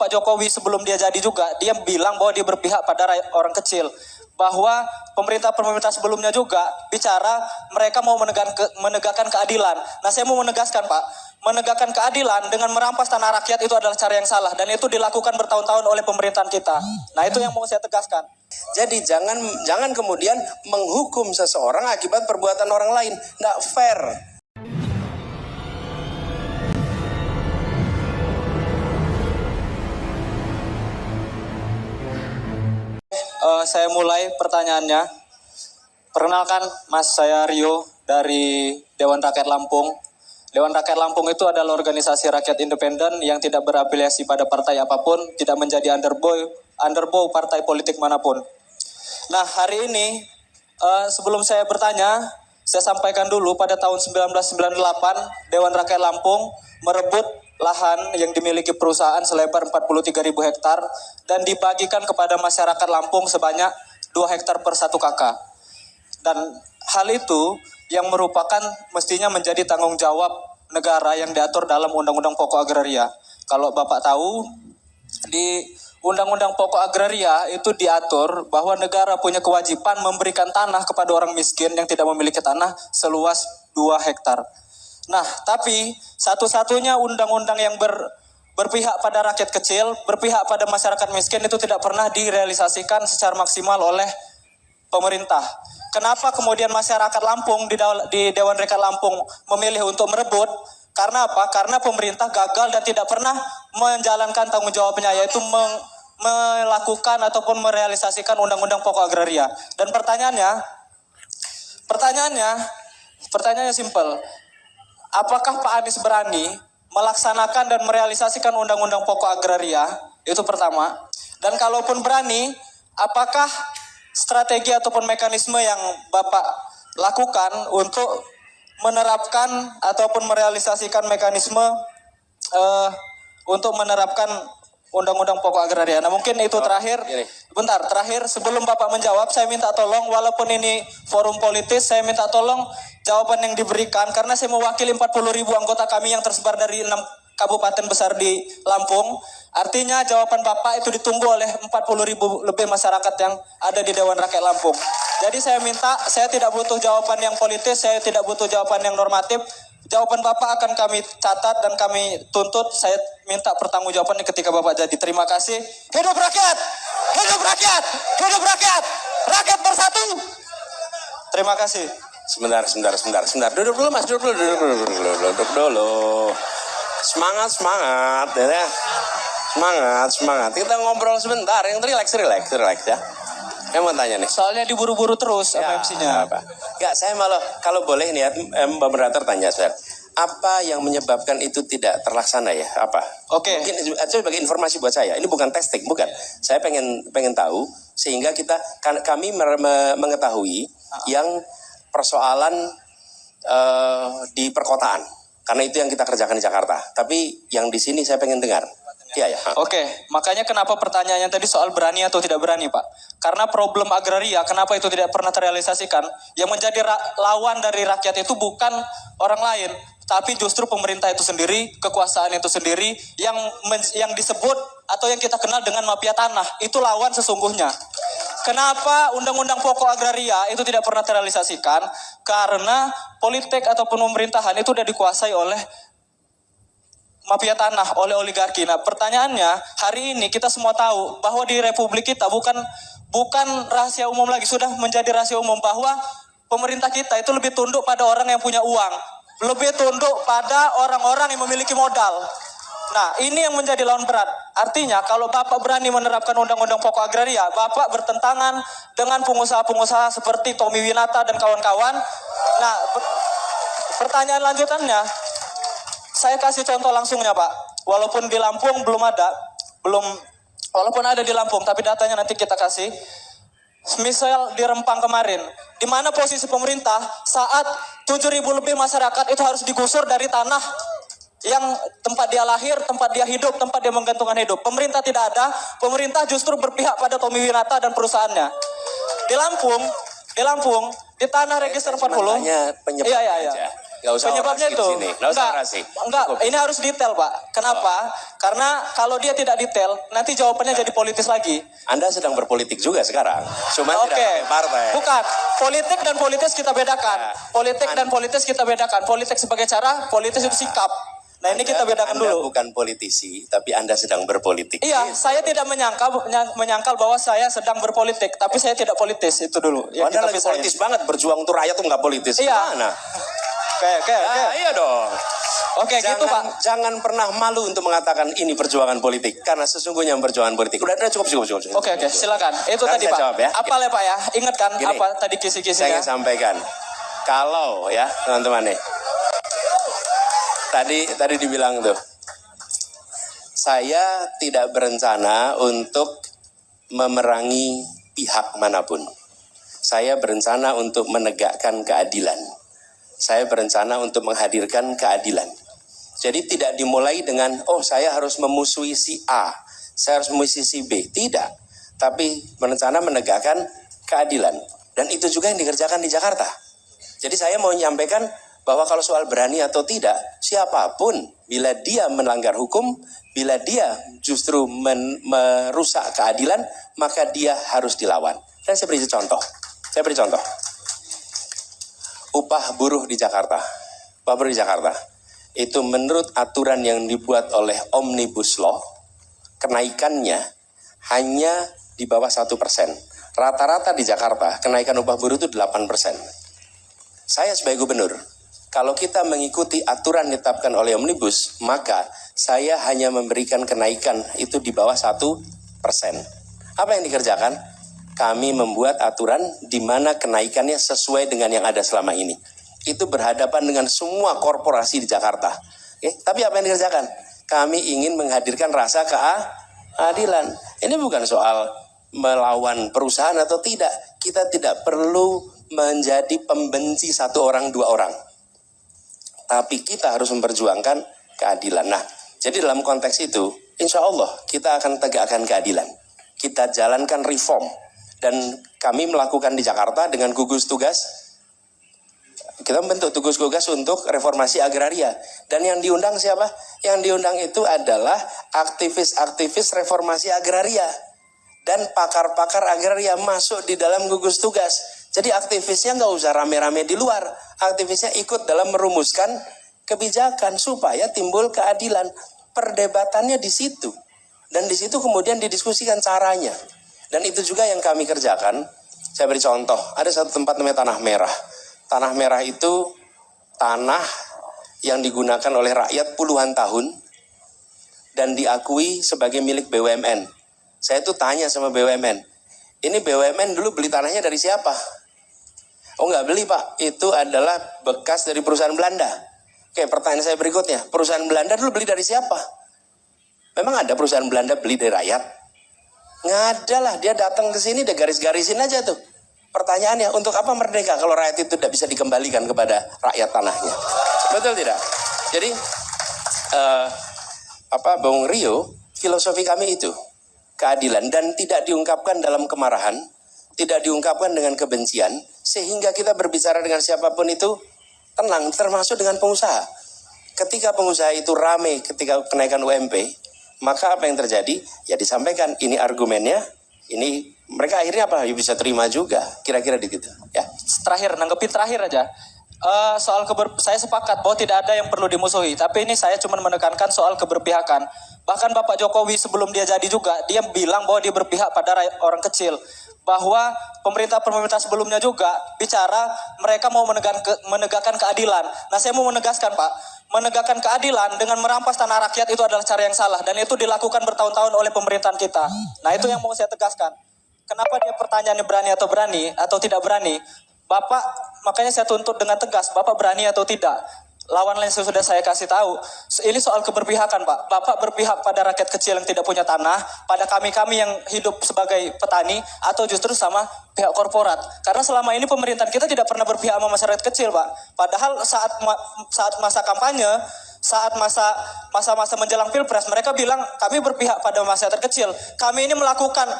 Pak Jokowi sebelum dia jadi juga, dia bilang bahwa dia berpihak pada orang kecil. Bahwa pemerintah sebelumnya juga bicara mereka mau menegakkan keadilan. Nah, saya mau menegaskan, Pak, menegakkan keadilan dengan merampas tanah rakyat itu adalah cara yang salah, dan itu dilakukan bertahun-tahun oleh pemerintahan kita. Nah, itu yang mau saya tegaskan. Jadi jangan kemudian menghukum seseorang akibat perbuatan orang lain. Nggak fair. Saya mulai pertanyaannya. Perkenalkan, Mas, saya Rio dari Dewan Rakyat Lampung. Dewan Rakyat Lampung itu adalah organisasi rakyat independen yang tidak berafiliasi pada partai apapun, tidak menjadi underbow partai politik manapun. Nah, hari ini sebelum saya bertanya, saya sampaikan dulu pada tahun 1998 Dewan Rakyat Lampung merebut lahan yang dimiliki perusahaan selebar 43.000 hektar dan dibagikan kepada masyarakat Lampung sebanyak 2 hektar per 1 kakak. Dan hal itu yang merupakan mestinya menjadi tanggung jawab negara yang diatur dalam Undang-Undang Pokok Agraria. Kalau Bapak tahu, di Undang-Undang Pokok Agraria itu diatur bahwa negara punya kewajiban memberikan tanah kepada orang miskin yang tidak memiliki tanah seluas 2 hektar. Nah, tapi satu-satunya undang-undang yang berpihak pada rakyat kecil, berpihak pada masyarakat miskin itu tidak pernah direalisasikan secara maksimal oleh pemerintah. Kenapa kemudian masyarakat Lampung di Dewan Rakyat Lampung memilih untuk merebut? Karena apa? Karena pemerintah gagal dan tidak pernah menjalankan tanggung jawabnya, yaitu melakukan ataupun merealisasikan Undang-Undang Pokok Agraria. Dan pertanyaannya simpel. Apakah Pak Anies berani melaksanakan dan merealisasikan Undang-Undang Pokok Agraria? Itu pertama. Dan kalaupun berani, apakah strategi ataupun mekanisme yang Bapak lakukan untuk menerapkan ataupun merealisasikan mekanisme untuk menerapkan Undang-Undang Pokok Agraria? Nah, mungkin itu terakhir. Terakhir sebelum Bapak menjawab, saya minta tolong, walaupun ini forum politis, saya minta tolong jawaban yang diberikan, karena saya mewakili 40.000 anggota kami yang tersebar dari 6 kabupaten besar di Lampung. Artinya jawaban Bapak itu ditunggu oleh 40.000 lebih masyarakat yang ada di Dewan Rakyat Lampung. Jadi saya minta, saya tidak butuh jawaban yang politis, saya tidak butuh jawaban yang normatif. Jawaban Bapak akan kami catat dan kami tuntut. Saya minta pertanggungjawabannya ketika Bapak jadi. Terima kasih. Hidup rakyat! Hidup rakyat! Hidup rakyat! Rakyat bersatu! Terima kasih. Sebentar. Duduk dulu, Mas. Duduk dulu. Semangat, ya. Semangat. Kita ngobrol sebentar, yang relax ya. Saya mau tanya nih. Soalnya diburu-buru terus sama MC-nya. Enggak, saya malah kalau boleh nih ya, Mbak Moderator tanya saya. Apa yang menyebabkan itu tidak terlaksana ya? Apa? Oke. Mungkin itu sebagai informasi buat saya. Ini bukan testing, bukan. Saya pengen tahu sehingga kami mengetahui yang persoalan di perkotaan. Karena itu yang kita kerjakan di Jakarta. Tapi yang di sini saya pengen dengar. Iya ya. Oke, makanya kenapa pertanyaannya tadi soal berani atau tidak berani, Pak? Karena problem agraria, kenapa itu tidak pernah terrealisasikan? Yang menjadi lawan dari rakyat itu bukan orang lain, tapi justru pemerintah itu sendiri, kekuasaan itu sendiri, yang disebut atau yang kita kenal dengan mafia tanah. Itu lawan sesungguhnya. Kenapa Undang-Undang Pokok Agraria itu tidak pernah terrealisasikan? Karena politik ataupun pemerintahan itu sudah dikuasai oleh mafia tanah, oleh oligarki. Nah, pertanyaannya, hari ini kita semua tahu bahwa di republik kita bukan rahasia umum lagi, sudah menjadi rahasia umum bahwa pemerintah kita itu lebih tunduk pada orang yang punya uang, lebih tunduk pada orang-orang yang memiliki modal. Nah, ini yang menjadi lawan berat. Artinya, kalau Bapak berani menerapkan Undang-Undang Pokok Agraria, Bapak bertentangan dengan pengusaha-pengusaha seperti Tommy Winata dan kawan-kawan. Nah, pertanyaan lanjutannya, saya kasih contoh langsungnya, Pak. Walaupun di Lampung walaupun ada di Lampung, tapi datanya nanti kita kasih. Misal di Rempang kemarin, di mana posisi pemerintah saat 7.000 lebih masyarakat itu harus digusur dari tanah yang tempat dia lahir, tempat dia hidup, tempat dia menggantungkan hidup. Pemerintah tidak ada, pemerintah justru berpihak pada Tommy Winata dan perusahaannya. Di Lampung, di tanah register 40. Iya. Nggak usah Penyebabnya orasi itu. di sini. Nggak usah orasi. Enggak, Cukup. ini harus detail, Pak. Kenapa? Karena kalau dia tidak detail, nanti jawabannya jadi politis lagi. Anda sedang berpolitik juga sekarang. Cuma Oke. tidak pakai partai. Bukan. Politik dan politis kita bedakan. Ya. Politik dan politis kita bedakan. Politik sebagai cara, politis itu sikap. Nah, ini kita bedakan Anda dulu. bukan politisi, tapi Anda sedang berpolitik. Iya, saya tidak menyangkal bahwa saya sedang berpolitik, tapi saya tidak politis itu dulu. Ya, Anda kita lagi pisahin. politis banget, berjuang untuk rakyat tuh nggak politis. Iya. Gimana? Oke. Iya dong. Oke, gitu Pak. Jangan pernah malu untuk mengatakan ini perjuangan politik, karena sesungguhnya perjuangan politik. Udah cukup. Oke, silakan. Itu Sekarang tadi saya Pak. jawab ya. Apa ya Pak ya? Ingat kan Gini, apa tadi Saya kisi-kisinya? ingin sampaikan, kalau ya teman-teman nih, tadi dibilang tuh, saya tidak berencana untuk memerangi pihak manapun. Saya berencana untuk menegakkan keadilan. Saya berencana untuk menghadirkan keadilan. Jadi tidak dimulai dengan, oh saya harus memusuhi si A, saya harus memusuhi si B. Tidak. Tapi berencana menegakkan keadilan. Dan itu juga yang dikerjakan di Jakarta. Jadi saya mau menyampaikan bahwa kalau soal berani atau tidak, siapapun bila dia melanggar hukum, bila dia justru merusak keadilan, maka dia harus dilawan. Dan saya beri contoh. Upah buruh di Jakarta. Upah buruh di Jakarta. Itu menurut aturan yang dibuat oleh Omnibus Law, kenaikannya hanya di bawah 1%. Rata-rata di Jakarta, kenaikan upah buruh itu 8%. Saya sebagai gubernur, kalau kita mengikuti aturan ditetapkan oleh Omnibus, maka saya hanya memberikan kenaikan itu di bawah 1%. Apa yang dikerjakan? Kami membuat aturan di mana kenaikannya sesuai dengan yang ada selama ini. Itu berhadapan dengan semua korporasi di Jakarta. Oke? Tapi apa yang dikerjakan? Kami ingin menghadirkan rasa keadilan. Ini bukan soal melawan perusahaan atau tidak. Kita tidak perlu menjadi pembenci satu orang, dua orang. Tapi kita harus memperjuangkan keadilan. Nah, jadi dalam konteks itu, insya Allah kita akan tegakkan keadilan. Kita jalankan reform. Dan kami melakukan di Jakarta dengan gugus tugas. Kita membentuk gugus tugas untuk reformasi agraria. Dan yang diundang siapa? Yang diundang itu adalah aktivis-aktivis reformasi agraria. Dan pakar-pakar agraria masuk di dalam gugus tugas. Jadi aktivisnya nggak usah rame-rame di luar. Aktivisnya ikut dalam merumuskan kebijakan supaya timbul keadilan. Perdebatannya di situ. Dan di situ kemudian didiskusikan caranya. Dan itu juga yang kami kerjakan. Saya beri contoh. Ada satu tempat namanya Tanah Merah. Tanah Merah itu tanah yang digunakan oleh rakyat puluhan tahun dan diakui sebagai milik BUMN. Saya tuh tanya sama BUMN, ini BUMN dulu beli tanahnya dari siapa? Oh nggak beli Pak, itu adalah bekas dari perusahaan Belanda. Oke, pertanyaan saya berikutnya, perusahaan Belanda dulu beli dari siapa? Memang ada perusahaan Belanda beli dari rakyat? Nggak ada lah, dia datang ke sini, dia garis-garisin aja tuh. Pertanyaannya, untuk apa merdeka kalau rakyat itu tidak bisa dikembalikan kepada rakyat tanahnya? Betul tidak? Jadi, Bung Rio, filosofi kami itu keadilan dan tidak diungkapkan dalam kemarahan, tidak diungkapkan dengan kebencian, sehingga kita berbicara dengan siapapun itu tenang, termasuk dengan pengusaha. Ketika pengusaha itu rame ketika kenaikan UMP, maka apa yang terjadi? Ya disampaikan, ini argumennya, ini mereka akhirnya apa? Ya bisa terima juga, kira-kira gitu. Ya. Nanggepin terakhir aja. Saya sepakat bahwa tidak ada yang perlu dimusuhi, tapi ini saya cuma menekankan soal keberpihakan. Bahkan Bapak Jokowi sebelum dia jadi juga, dia bilang bahwa dia berpihak pada orang kecil. Bahwa pemerintah sebelumnya juga bicara mereka mau menegakkan keadilan. Nah saya mau menegaskan Pak, menegakkan keadilan dengan merampas tanah rakyat itu adalah cara yang salah. Dan itu dilakukan bertahun-tahun oleh pemerintahan kita. Nah itu yang mau saya tegaskan. Kenapa dia pertanyaannya berani atau tidak berani? Bapak, makanya saya tuntut dengan tegas, Bapak berani atau tidak? Lawan lain sudah saya kasih tahu. Ini soal keberpihakan Pak. Bapak berpihak pada rakyat kecil yang tidak punya tanah, pada kami-kami yang hidup sebagai petani, atau justru sama pihak korporat. Karena selama ini pemerintahan kita tidak pernah berpihak sama masyarakat kecil Pak. Padahal saat masa kampanye, saat masa menjelang pilpres, mereka bilang kami berpihak pada masyarakat kecil. Kami ini melakukan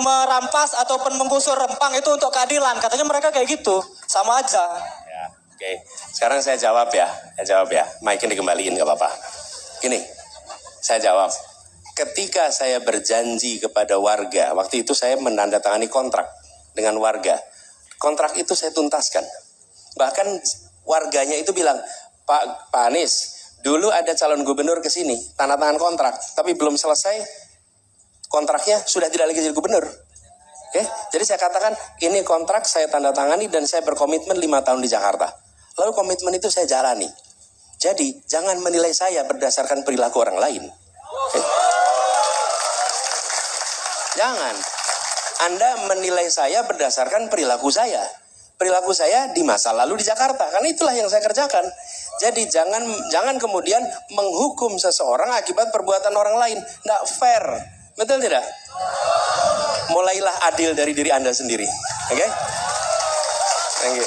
merampas ataupun menggusur rempang itu untuk keadilan. Katanya mereka kayak gitu, sama aja. Ya. Oke, sekarang saya jawab ya. Mic-nya dikembaliin nggak apa-apa. Gini, saya jawab. Ketika saya berjanji kepada warga, waktu itu saya menandatangani kontrak dengan warga. Kontrak itu saya tuntaskan. Bahkan warganya itu bilang, Pak Anies, dulu ada calon gubernur ke sini, tanda tangan kontrak, tapi belum selesai kontraknya, sudah tidak lagi jadi gubernur. Oke, jadi saya katakan ini kontrak saya tanda tangani dan saya berkomitmen 5 tahun di Jakarta. Lalu komitmen itu saya jalani. Jadi jangan menilai saya berdasarkan perilaku orang lain. Oke? Jangan. Anda menilai saya berdasarkan perilaku saya. Perilaku saya di masa lalu di Jakarta, karena itulah yang saya kerjakan. Jadi jangan kemudian menghukum seseorang akibat perbuatan orang lain. Nggak fair, betul tidak? Mulailah adil dari diri Anda sendiri. Oke? Thank you.